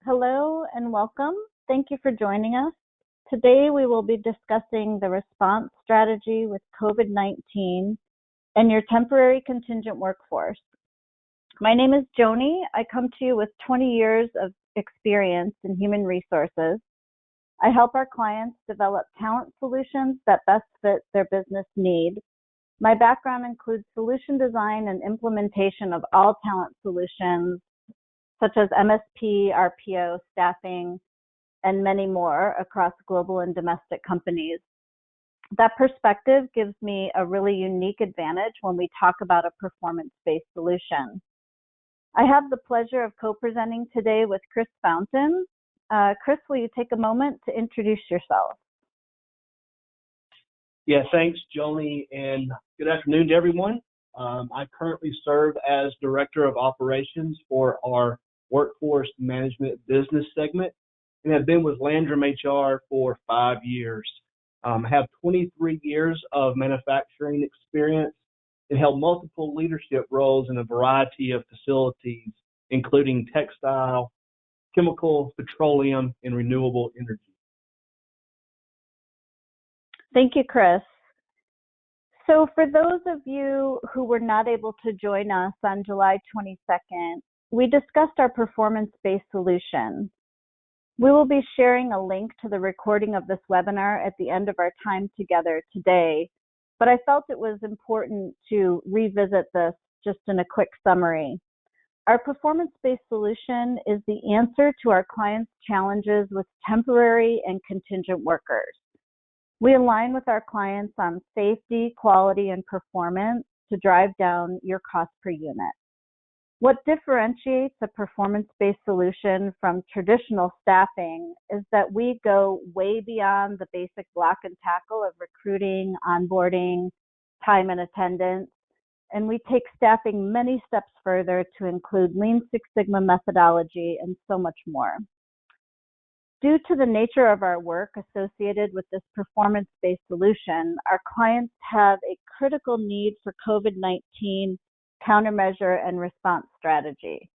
Hello and welcome. Thank you for joining us. Today we will be discussing the response strategy with COVID-19 and your temporary contingent workforce. My name is Joni. I come to you with 20 years of experience in human resources. I help our clients develop talent solutions that best fit their business need. My background includes solution design and implementation of all talent solutions, such as MSP, RPO, staffing, and many more across global and domestic companies. That perspective gives me a really unique advantage when we talk about a performance-based solution. I have the pleasure of co-presenting today with Chris Fountain. Chris, will you take a moment to introduce yourself? Yeah, thanks, Joni, and good afternoon to everyone. I currently serve as Director of Operations for our Workforce Management Business segment and have been with Landrum HR for 5 years. I have 23 years of manufacturing experience and held multiple leadership roles in a variety of facilities, including textile, chemical, petroleum, and renewable energy. Thank you, Chris. So for those of you who were not able to join us on July 22nd, we discussed our performance-based solution. We will be sharing a link to the recording of this webinar at the end of our time together today, but I felt it was important to revisit this just in a quick summary. Our performance-based solution is the answer to our clients' challenges with temporary and contingent workers. We align with our clients on safety, quality, and performance to drive down your cost per unit. What differentiates a performance-based solution from traditional staffing is that we go way beyond the basic block and tackle of recruiting, onboarding, time and attendance, and we take staffing many steps further to include Lean Six Sigma methodology and so much more. Due to the nature of our work associated with this performance-based solution, our clients have a critical need for COVID-19 countermeasure and response strategy.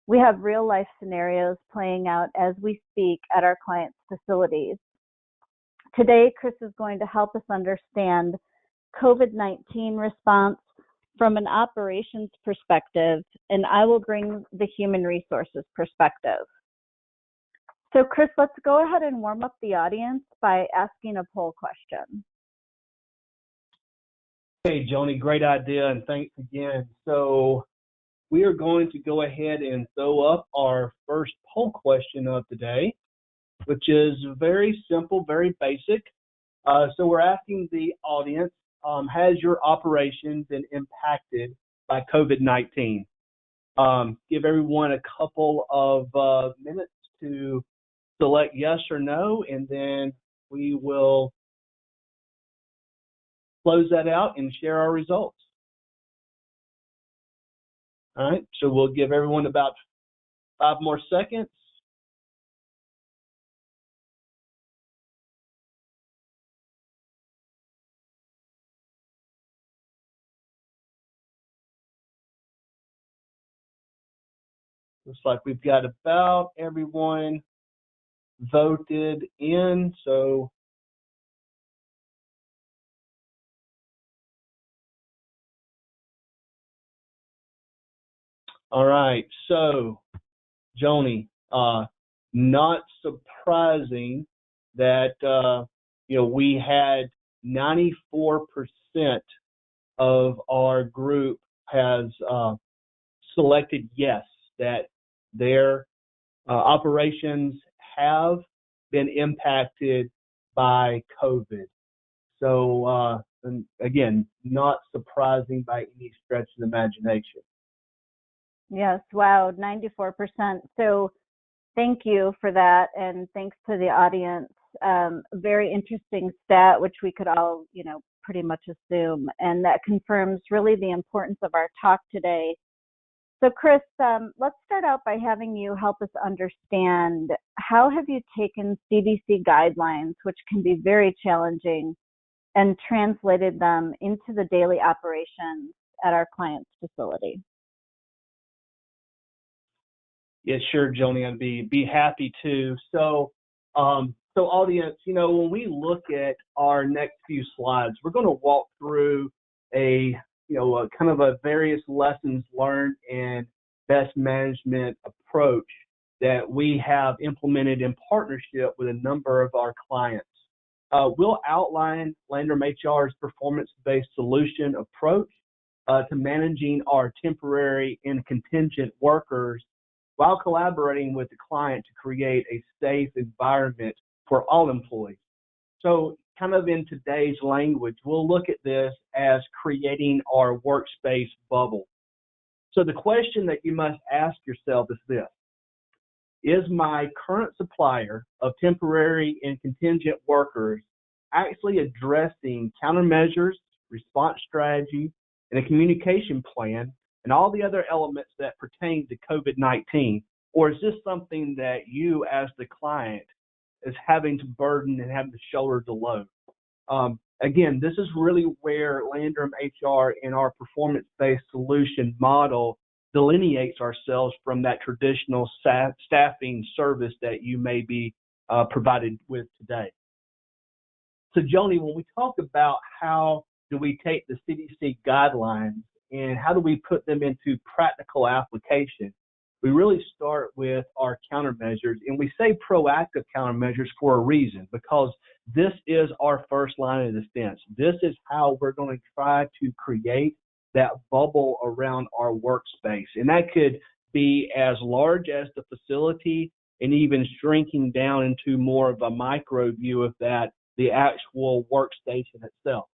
We have real-life scenarios playing out as we speak at our clients' facilities. Today, Chris is going to help us understand COVID-19 response from an operations perspective, and I will bring the human resources perspective. So Chris, let's go ahead and warm up the audience by asking a poll question. Hey, Joni, great idea, and thanks again. So we are going to go ahead and throw up our first poll question of the day, which is very simple, very basic. So we're asking the audience, has your operation been impacted by COVID-19? Give everyone a couple of minutes to select yes or no, and then we will close that out and share our results. All right, so we'll give everyone about 5 more seconds. Looks like we've got about everyone voted in, so all right, so Joni, not surprising that we had 94% of our group has selected yes, that their operations have been impacted by COVID. So and again, not surprising by any stretch of the imagination. Yes, wow, 94%. So thank you for that, and thanks to the audience. Very interesting stat, which we could all, pretty much assume, and that confirms really the importance of our talk today. So Chris, let's start out by having you help us understand, how have you taken CDC guidelines, which can be very challenging, and translated them into the daily operations at our client's facility? Yeah, sure, Joni, I'd be happy to. So audience, when we look at our next few slides, we're going to walk through a kind of a various lessons learned and best management approach that we have implemented in partnership with a number of our clients. We'll outline Landrum HR's performance-based solution approach to managing our temporary and contingent workers while collaborating with the client to create a safe environment for all employees. So kind of in today's language, we'll look at this as creating our workspace bubble. So the question that you must ask yourself is this: is my current supplier of temporary and contingent workers actually addressing countermeasures, response strategy, and a communication plan, and all the other elements that pertain to COVID-19? Or is this something that you, as the client, is having to burden and having to shoulder the load? Again, this is really where Landrum HR and our performance-based solution model delineates ourselves from that traditional staffing service that you may be provided with today. So, Joni, when we talk about how do we take the CDC guidelines and how do we put them into practical application, we really start with our countermeasures, and we say proactive countermeasures for a reason, because this is our first line of defense. This is how we're going to try to create that bubble around our workspace. And that could be as large as the facility and even shrinking down into more of a micro view of that, the actual workstation itself.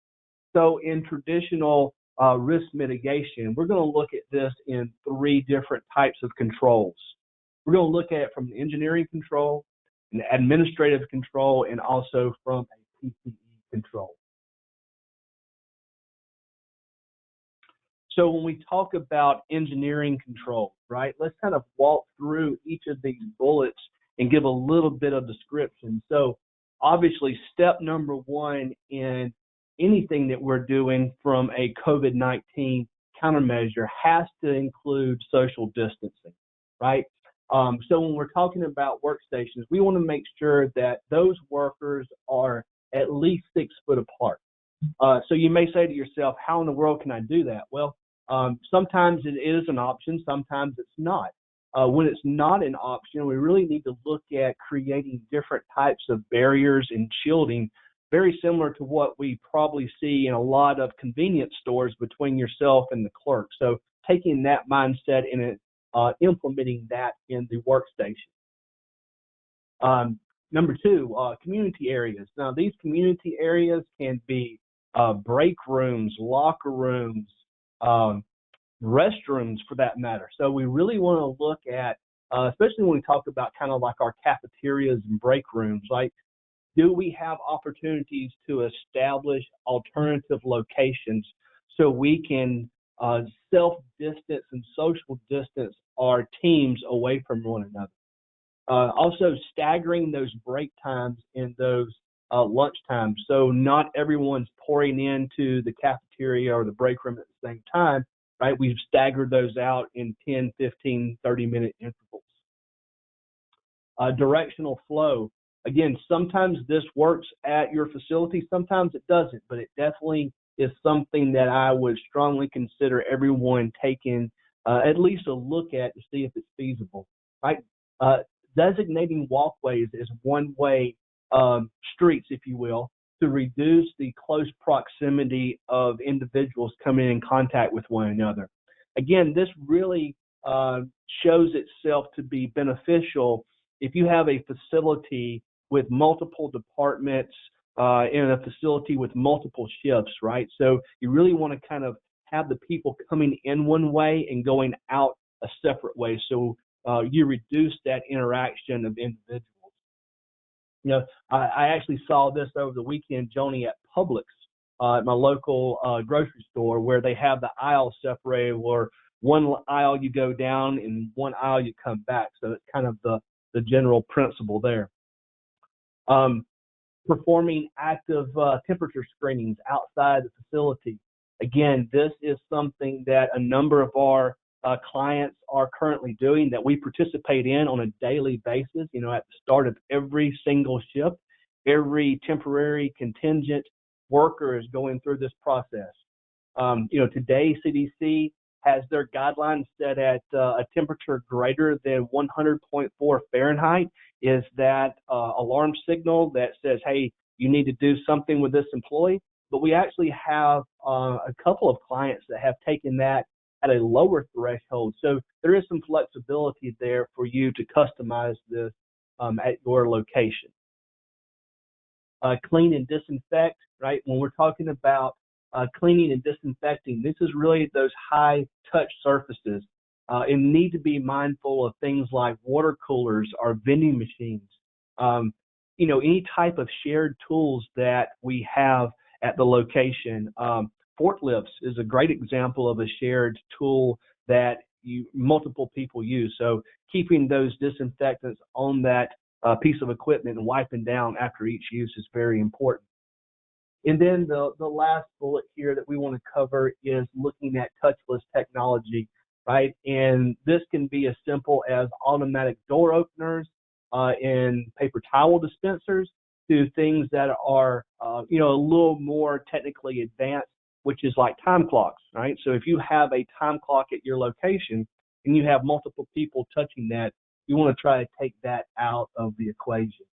So in traditional risk mitigation, we're going to look at this in three different types of controls. We're going to look at it from the engineering control, an administrative control, and also from a PPE control. So when we talk about engineering control, right, let's kind of walk through each of these bullets and give a little bit of description. So obviously, step number one in anything that we're doing from a COVID-19 countermeasure has to include social distancing, right? So when we're talking about workstations, we want to make sure that those workers are at least 6 foot apart. So you may say to yourself, how in the world can I do that? Well, sometimes it is an option, sometimes it's not. When it's not an option, we really need to look at creating different types of barriers and shielding, very similar to what we probably see in a lot of convenience stores between yourself and the clerk. So taking that mindset and implementing that in the workstation. Number two, community areas. Now, these community areas can be break rooms, locker rooms, restrooms for that matter. So we really want to look at, especially when we talk about kind of like our cafeterias and break rooms, like, do we have opportunities to establish alternative locations so we can self-distance and social distance our teams away from one another? Also, staggering those break times and those lunch times, so not everyone's pouring into the cafeteria or the break room at the same time, right? We've staggered those out in 10, 15, 30-minute intervals. Directional flow. Again, sometimes this works at your facility, sometimes it doesn't, but it definitely is something that I would strongly consider everyone taking at least a look at to see if it's feasible, right? Designating walkways is one way, streets, if you will, to reduce the close proximity of individuals coming in contact with one another. Again, this really shows itself to be beneficial if you have a facility with multiple departments in a facility with multiple shifts, right? So you really want to kind of have the people coming in one way and going out a separate way. So you reduce that interaction of individuals. You know, I actually saw this over the weekend, Joni, at Publix, at my local grocery store, where they have the aisles separated, where one aisle you go down and one aisle you come back. So it's kind of the general principle there. Performing active temperature screenings outside the facility. Again, this is something that a number of our clients are currently doing that we participate in on a daily basis. At the start of every single shift, every temporary contingent worker is going through this process. Today CDC has their guidelines set at a temperature greater than 100.4 Fahrenheit is that alarm signal that says, hey, you need to do something with this employee. But we actually have a couple of clients that have taken that at a lower threshold. So there is some flexibility there for you to customize this at your location. Clean and disinfect, right? When we're talking about cleaning and disinfecting, this is really those high touch surfaces. And need to be mindful of things like water coolers or vending machines. Any type of shared tools that we have at the location. Forklifts is a great example of a shared tool that multiple people use. So keeping those disinfectants on that piece of equipment and wiping down after each use is very important. And then the last bullet here that we want to cover is looking at touchless technology, right? And this can be as simple as automatic door openers and paper towel dispensers to things that are, a little more technically advanced, which is like time clocks, right? So if you have a time clock at your location and you have multiple people touching that, you want to try to take that out of the equation.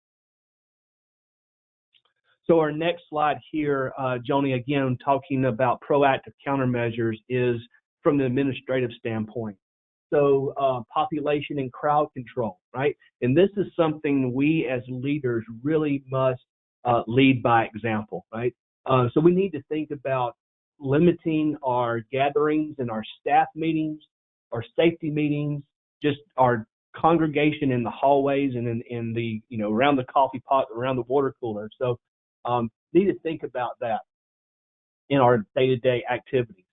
So our next slide here, Joni, again, talking about proactive countermeasures is from the administrative standpoint. So population and crowd control, right? And this is something we as leaders really must lead by example, right? So we need to think about limiting our gatherings and our staff meetings, our safety meetings, just our congregation in the hallways and in the, around the coffee pot, around the water cooler. So need to think about that in our day-to-day activities.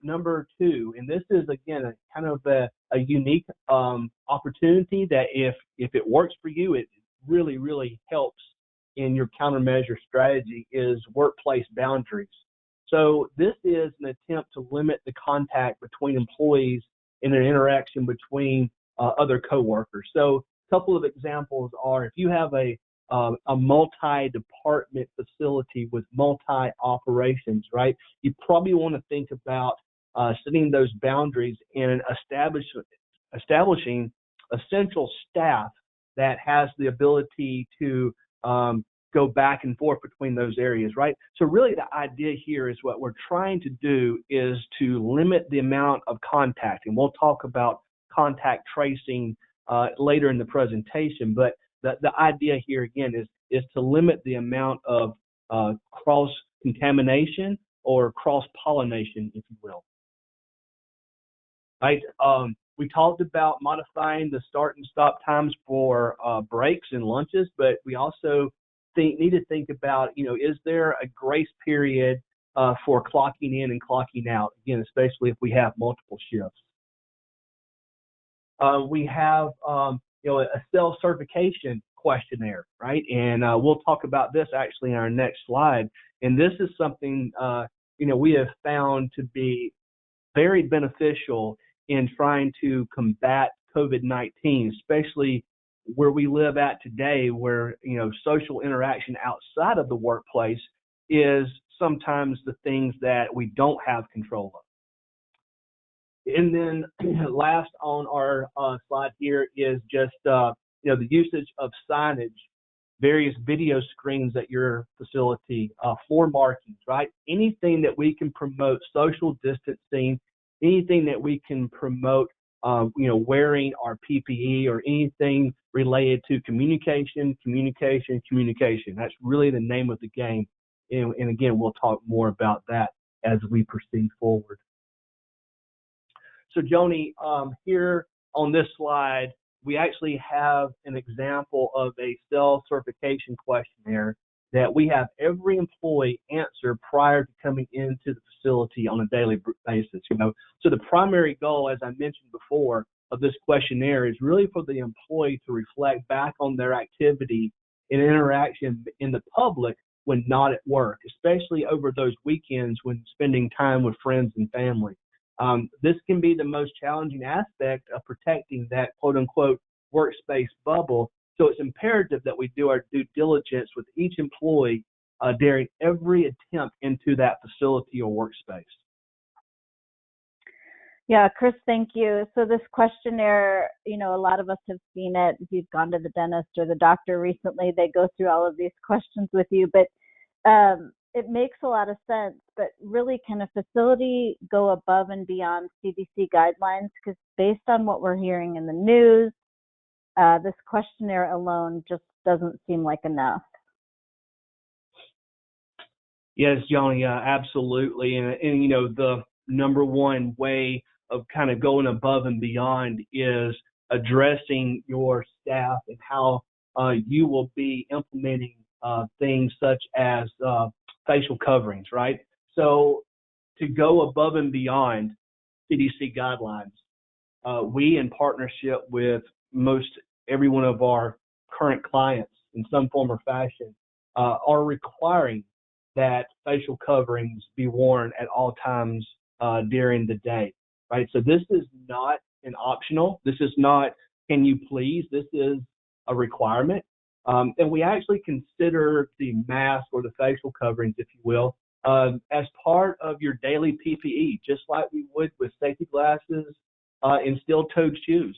Number two, and this is again a kind of a unique opportunity that if it works for you, it really, really helps in your countermeasure strategy, is workplace boundaries. So this is an attempt to limit the contact between employees in an interaction between other coworkers. So a couple of examples are if you have a multi-department facility with multi-operations, right? You probably want to think about setting those boundaries and establishing essential staff that has the ability to go back and forth between those areas, right? So really the idea here is what we're trying to do is to limit the amount of contact, and we'll talk about contact tracing later in the presentation, but the idea here again is to limit the amount of cross-contamination or cross-pollination, if you will. Right? We talked about modifying the start and stop times for breaks and lunches, but we also need to think about, is there a grace period for clocking in and clocking out? Again, especially if we have multiple shifts. We have a self-certification questionnaire, right? And we'll talk about this actually in our next slide. And this is something, we have found to be very beneficial in trying to combat COVID-19, especially where we live at today, where, social interaction outside of the workplace is sometimes the things that we don't have control of. And then last on our slide here is just, the usage of signage, various video screens at your facility, floor markings, right? Anything that we can promote social distancing, anything that we can promote, wearing our PPE or anything related to communication. That's really the name of the game. And again, we'll talk more about that as we proceed forward. So Joni, here on this slide, we actually have an example of a self-certification questionnaire that we have every employee answer prior to coming into the facility on a daily basis. So the primary goal, as I mentioned before, of this questionnaire is really for the employee to reflect back on their activity and interaction in the public when not at work, especially over those weekends when spending time with friends and family. This can be the most challenging aspect of protecting that quote-unquote workspace bubble. So it's imperative that we do our due diligence with each employee during every attempt into that facility or workspace. Yeah, Chris, thank you. So this questionnaire, a lot of us have seen it. If you've gone to the dentist or the doctor recently, they go through all of these questions with you, but it makes a lot of sense. But really, can a facility go above and beyond CDC guidelines? Because based on what we're hearing in the news, this questionnaire alone just doesn't seem like enough. Yes, Johnny, absolutely. And the number one way of kind of going above and beyond is addressing your staff and how you will be implementing things such as facial coverings, right? So to go above and beyond CDC guidelines, we, in partnership with most every one of our current clients in some form or fashion, are requiring that facial coverings be worn at all times during the day, right? So this is not an optional. This is not, can you please? This is a requirement. And we actually consider the mask or the facial coverings, if you will, as part of your daily PPE, just like we would with safety glasses and steel-toed shoes.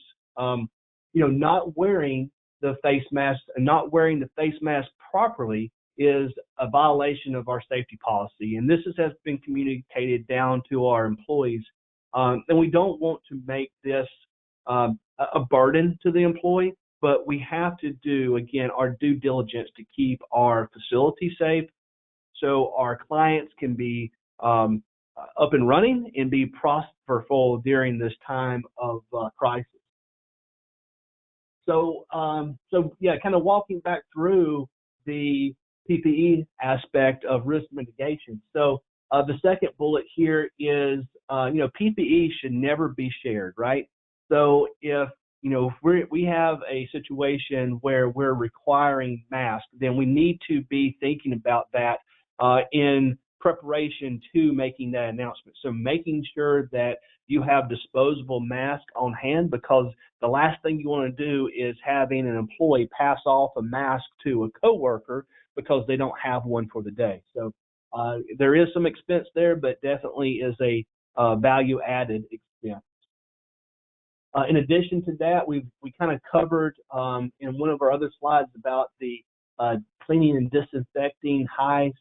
Not wearing the face mask and not wearing the face mask properly is a violation of our safety policy. And this has been communicated down to our employees. And we don't want to make this a burden to the employee, but we have to do, again, our due diligence to keep our facility safe so our clients can be up and running and be prosperful during this time of crisis. So yeah, kind of walking back through the PPE aspect of risk mitigation. So the second bullet here is, PPE should never be shared, right? So if we have a situation where we're requiring masks, then we need to be thinking about that in preparation to making that announcement. So making sure that you have disposable masks on hand, because the last thing you want to do is having an employee pass off a mask to a coworker because they don't have one for the day. So there is some expense there, but definitely is a value added expense. In addition to that, we kind of covered in one of our other slides about the cleaning and disinfecting high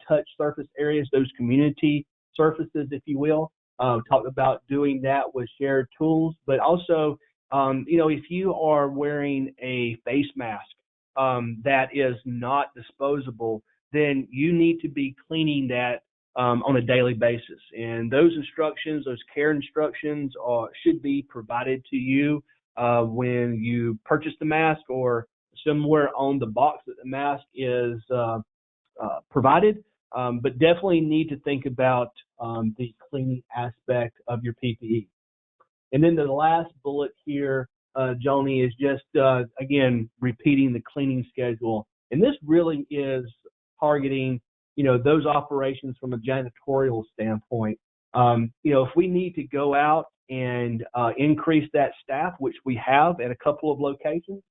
touch surface areas, those community surfaces, if you will. Talked about doing that with shared tools, but also, if you are wearing a face mask that is not disposable, then you need to be cleaning that on a daily basis. And those instructions, those care instructions, should be provided to you when you purchase the mask, or somewhere on the box that the mask is provided. But definitely need to think about the cleaning aspect of your PPE. And then the last bullet here, Joni, is just, again, repeating the cleaning schedule. And this really is targeting, those operations from a janitorial standpoint. If we need to go out and increase that staff, which we have at a couple of locations,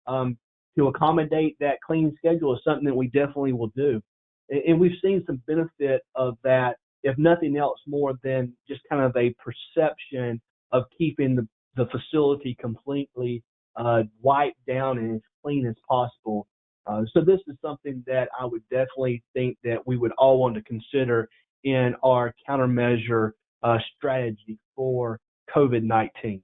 to accommodate that cleaning schedule is something that we definitely will do. And we've seen some benefit of that, if nothing else, more than just kind of a perception of keeping the facility completely wiped down and as clean as possible. So this is something that I would definitely think that we would all want to consider in our countermeasure strategy for COVID-19.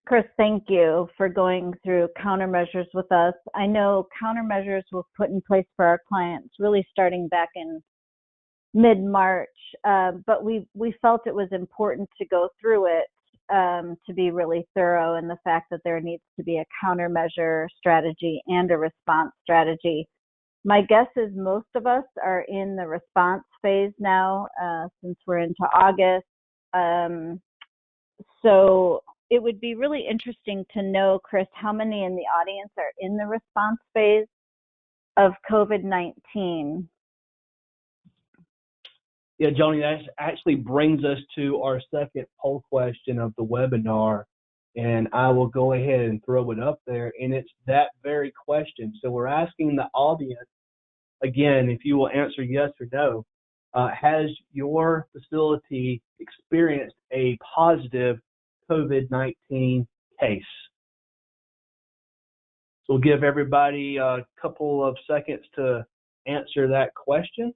Chris, thank you for going through countermeasures with us. I know countermeasures were put in place for our clients really starting back in mid-March, but we felt it was important to go through it to be really thorough in the fact that there needs to be a countermeasure strategy and a response strategy. My guess is most of us are in the response phase now since we're into August. So it would be really interesting to know, Chris, how many in the audience are in the response phase of COVID-19? Yeah, Joni, that actually brings us to our second poll question of the webinar. And I will go ahead and throw it up there. And it's that very question. So we're asking the audience, again, if you will answer yes or no, has your facility experienced a positive COVID-19 case? So we'll give everybody a couple of seconds to answer that question.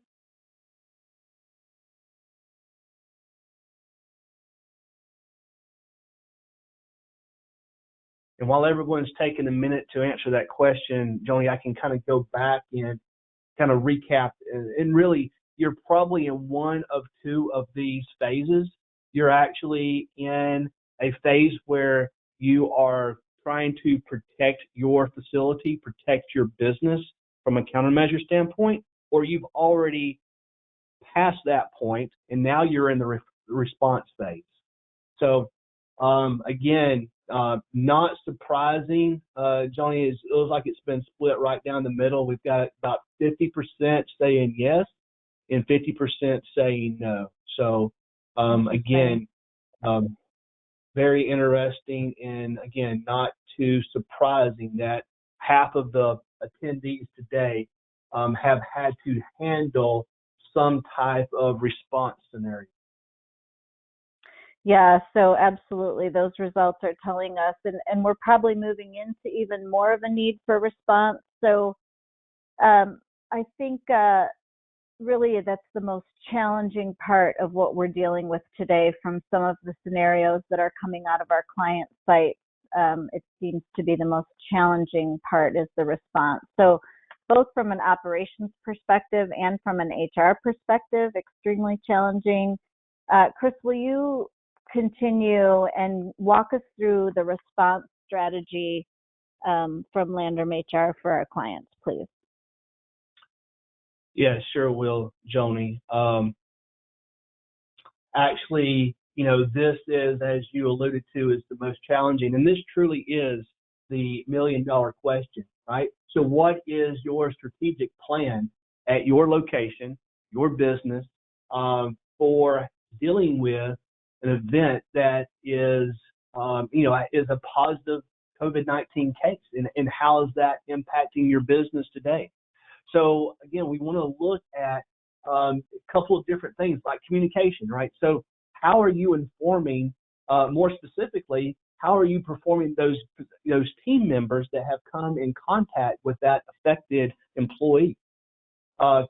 And while everyone's taking a minute to answer that question, Joni, I can kind of go back and kind of recap. And really, you're probably in one of two of these phases. You're actually in a phase where you are trying to protect your facility, protect your business from a countermeasure standpoint, or you've already passed that point and now you're in the response phase. So again, not surprising, Johnny, it looks like it's been split right down the middle. We've got about 50% saying yes and 50% saying no. So again, very interesting, and again, not too surprising that half of the attendees today have had to handle some type of response scenario. Yeah, so absolutely. Those results are telling us, and we're probably moving into even more of a need for response. So I think really that's the most challenging part of what we're dealing with today from some of the scenarios that are coming out of our client sites. It seems to be the most challenging part is the response. So both from an operations perspective and from an HR perspective, extremely challenging. Chris, will you continue and walk us through the response strategy from Landrum HR for our clients, please? Yeah, sure will, Joni. Actually, you know, this is, as you alluded to, is the most challenging, and this truly is the million-dollar question, right? So what is your strategic plan at your location, your business, for dealing with an event that is, you know, is a positive COVID-19 case, and how is that impacting your business today? So again, we want to look at a couple of different things like communication, right? So how are you informing, more specifically, how are you performing those team members that have come in contact with that affected employee?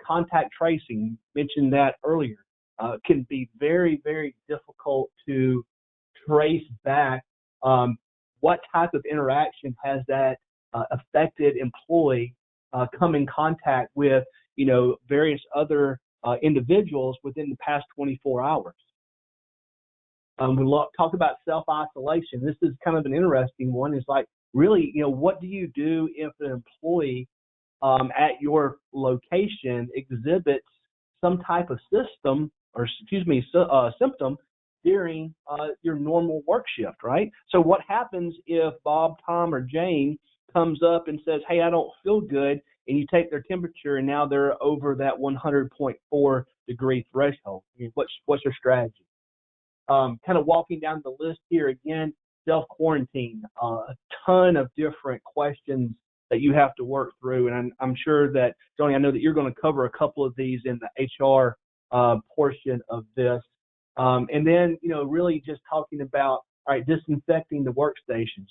Contact tracing, mentioned that earlier, can be very, very difficult to trace back what type of interaction has that affected employee come in contact with, you know, various other individuals within the past 24 hours. We talk about self-isolation. This is kind of an interesting one. It's like, really, you know, what do you do if an employee at your location exhibits some type of symptom during your normal work shift, right? So what happens if Bob, Tom, or Jane comes up and says, hey, I don't feel good, and you take their temperature and now they're over that 100.4 degree threshold? I mean, what's your strategy? Kind of walking down the list here again, self-quarantine, a ton of different questions that you have to work through. And I'm sure that, Tony, I know that you're going to cover a couple of these in the HR portion of this. And then, you know, really just talking about, all right, disinfecting the workstations.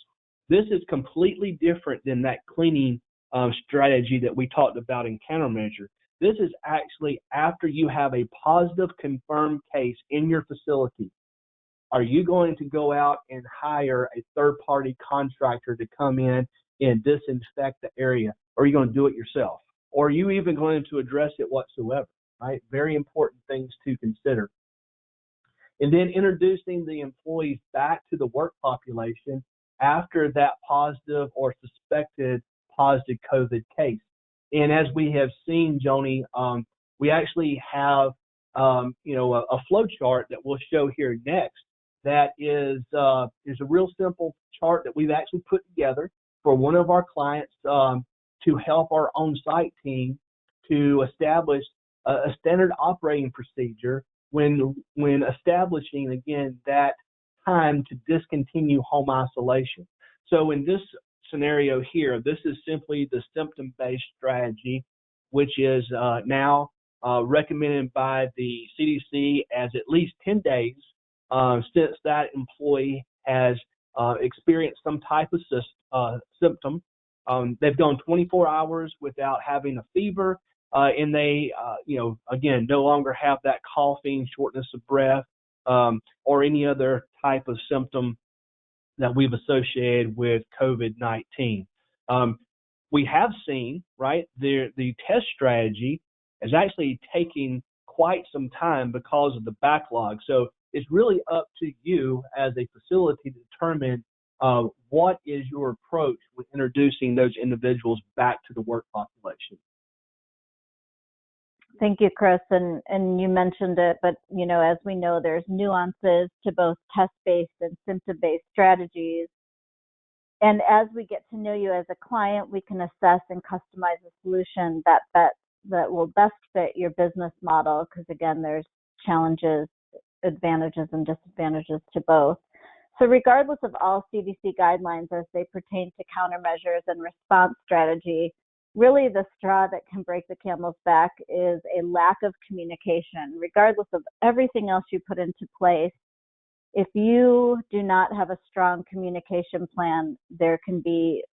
This is completely different than that cleaning strategy that we talked about in countermeasure. This is actually after you have a positive confirmed case in your facility. Are you going to go out and hire a third-party contractor to come in and disinfect the area? Or are you going to do it yourself? Or are you even going to address it whatsoever, right? Very important things to consider. And then introducing the employees back to the work population after that positive or suspected positive COVID case. And as we have seen, Joni, we actually have you know, a flow chart that we'll show here next that is a real simple chart that we've actually put together for one of our clients to help our on-site team to establish a standard operating procedure when establishing, again, that time to discontinue home isolation. So in this scenario here, this is simply the symptom-based strategy, which is now recommended by the CDC as at least 10 days since that employee has experienced some type of symptom. They've gone 24 hours without having a fever, and they, again, no longer have that coughing, shortness of breath, or any other type of symptom that we've associated with COVID-19. We have seen, right, the test strategy is actually taking quite some time because of the backlog. So it's really up to you as a facility to determine what is your approach with introducing those individuals back to the work population. Thank you, Chris. And you mentioned it, but as we know, there's nuances to both test-based and symptom-based strategies. And as we get to know you as a client, we can assess and customize a solution that will best fit your business model, because again, there's challenges, advantages, and disadvantages to both. So regardless of all CDC guidelines as they pertain to countermeasures and response strategy, really the straw that can break the camel's back is a lack of communication. Regardless of everything else you put into place, if you do not have a strong communication plan, there can be,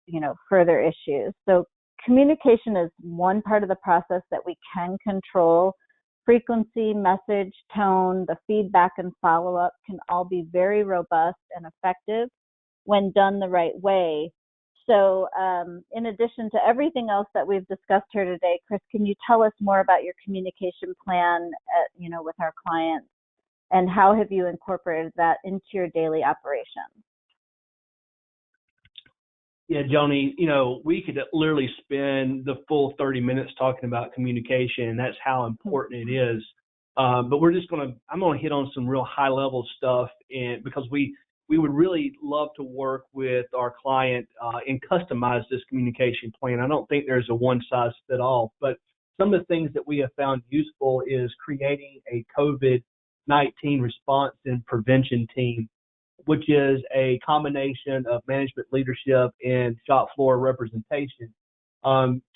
further issues. So communication is one part of the process that we can control. Frequency, message, tone, the feedback and follow-up can all be very robust and effective when done the right way. So in addition to everything else that we've discussed here today, Chris, can you tell us more about your communication plan, with our clients, and how have you incorporated that into your daily operations? Yeah, Joni, we could literally spend the full 30 minutes talking about communication, and that's how important it is. But I'm going to hit on some real high level stuff, because we would really love to work with our client and customize this communication plan. I don't think there's a one size fit all, but some of the things that we have found useful is creating a COVID-19 response and prevention team, which is a combination of management leadership and shop floor representation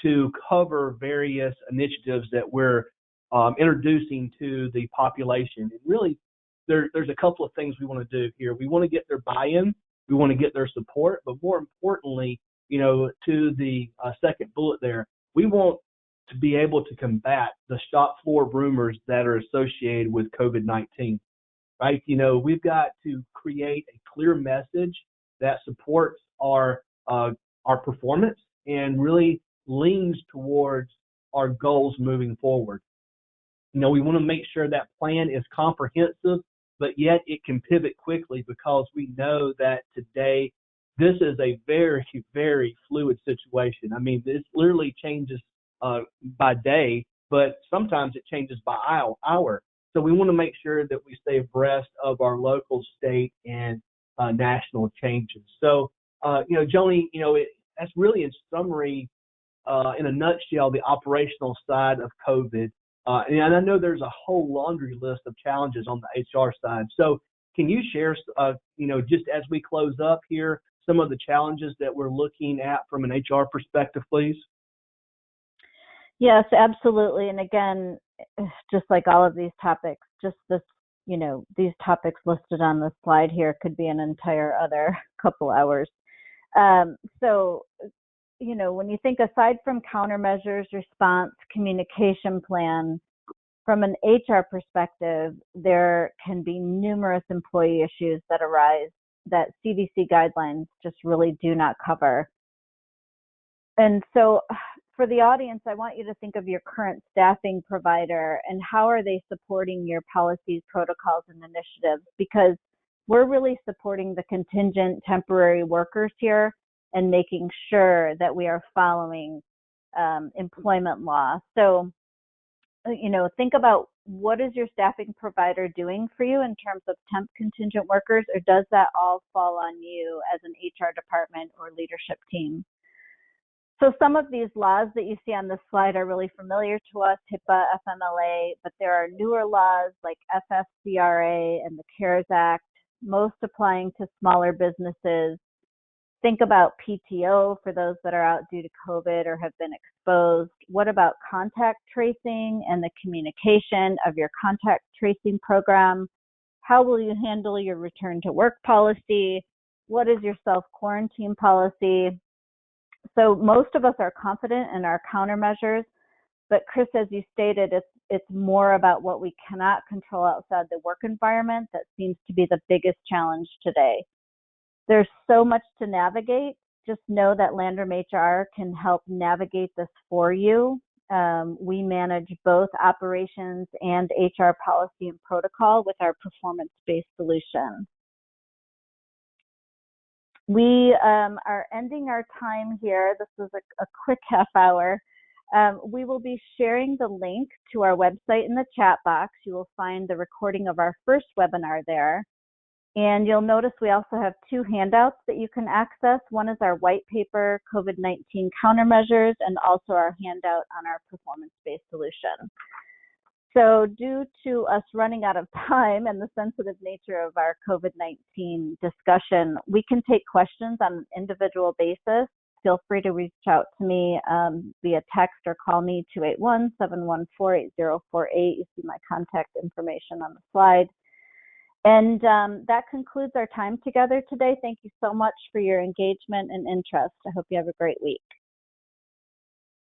to cover various initiatives that we're introducing to the population. And really, there's a couple of things we want to do here. We want to get their buy-in, we want to get their support, but more importantly, to the second bullet there, we want to be able to combat the shop floor rumors that are associated with COVID-19. Right? We've got to create a clear message that supports our performance and really leans towards our goals moving forward. We want to make sure that plan is comprehensive, but yet it can pivot quickly, because we know that today this is a very, very fluid situation. I mean, this literally changes by day, but sometimes it changes by hour. So we want to make sure that we stay abreast of our local, state, and national changes. So, Joni, that's really in summary, in a nutshell, the operational side of COVID. And I know there's a whole laundry list of challenges on the HR side. So can you share, just as we close up here, some of the challenges that we're looking at from an HR perspective, please? Yes, absolutely. And again, just like all of these topics, just this, these topics listed on the slide here could be an entire other couple hours. So, when you think aside from countermeasures, response, communication plan, from an HR perspective, there can be numerous employee issues that arise that CDC guidelines just really do not cover. And so for the audience, I want you to think of your current staffing provider and how are they supporting your policies, protocols, and initiatives, because we're really supporting the contingent temporary workers here and making sure that we are following employment law. So, think about what is your staffing provider doing for you in terms of temp contingent workers, or does that all fall on you as an HR department or leadership team? So some of these laws that you see on this slide are really familiar to us, HIPAA, FMLA, but there are newer laws like FFCRA and the CARES Act, most applying to smaller businesses. Think about PTO for those that are out due to COVID or have been exposed. What about contact tracing and the communication of your contact tracing program? How will you handle your return to work policy? What is your self-quarantine policy? So most of us are confident in our countermeasures, but Chris, as you stated, it's more about what we cannot control outside the work environment that seems to be the biggest challenge today. There's so much to navigate. Just know that Landrum HR can help navigate this for you. We manage both operations and HR policy and protocol with our performance-based solution. We are ending our time here. This was a quick half hour. We will be sharing the link to our website in the chat box. You will find the recording of our first webinar there. And you'll notice we also have two handouts that you can access. One is our white paper, COVID-19 countermeasures, and also our handout on our performance-based solution. So due to us running out of time and the sensitive nature of our COVID-19 discussion, we can take questions on an individual basis. Feel free to reach out to me via text or call me 281-714-8048. You see my contact information on the slide. And that concludes our time together today. Thank you so much for your engagement and interest. I hope you have a great week.